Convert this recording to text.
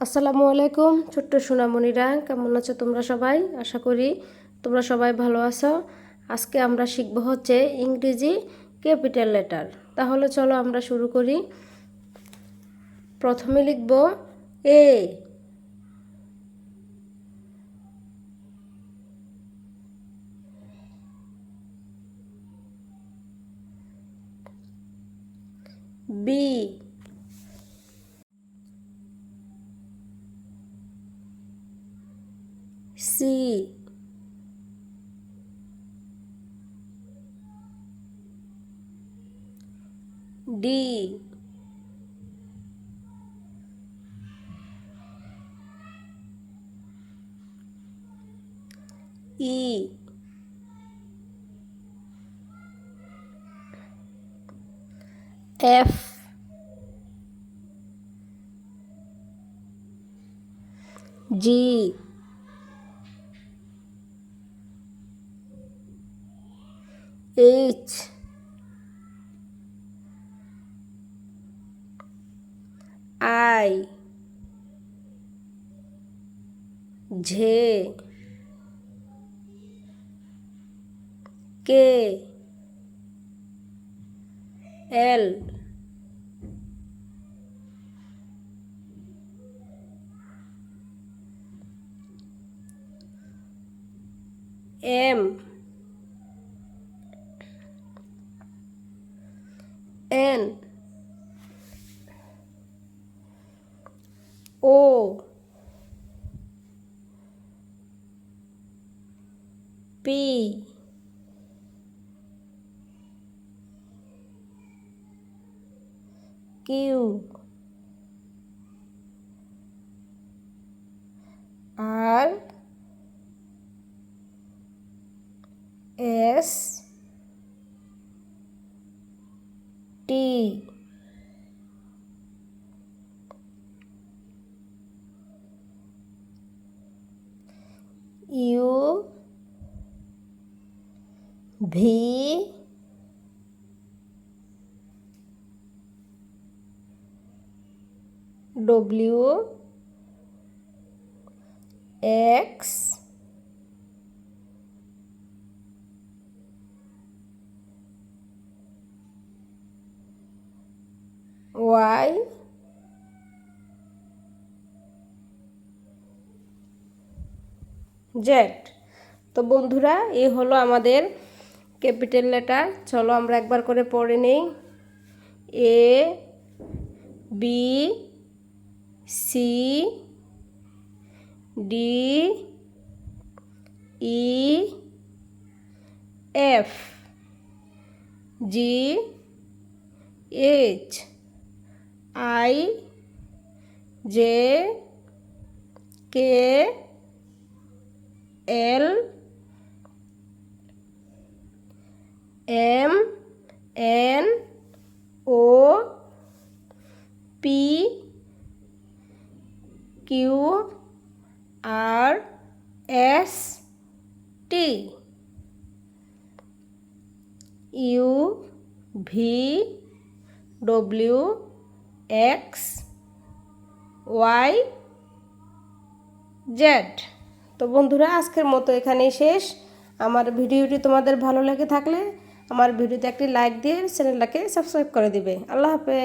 আসসালামু আলাইকুম ছোট্ট সোনামণিরা, কেমন আছো তোমরা সবাই? আশা করি তোমরা সবাই ভালো আছো। আজকে আমরা শিখব হচ্ছে ইংরেজি ক্যাপিটাল লেটার। তাহলে চলো আমরা শুরু করি। প্রথমে লিখব A, B, C, D, E, F, G, H, I, J, K, L, M, N, O, P, Q, R, S, T, U, V, W, X, Y, Z. তো বন্ধুরা, এই হলো আমাদের ক্যাপিটাল লেটার। চলো আমরা একবার করে পড়ে নেই। A, B, C, D, E, F, G, H, I, J, K, L, M, N, O, P, Q, R, S, T, U, V, W, X, Y, Z. তো বন্ধুরা, আজকের মতো এখানেই শেষ। আমার ভিডিওটি তোমাদের ভালো লেগে থাকলে আমার ভিডিওতে একটি লাইক দিয়ে চ্যানেলটাকে সাবস্ক্রাইব করে দিবে। আল্লাহ হাফেজ।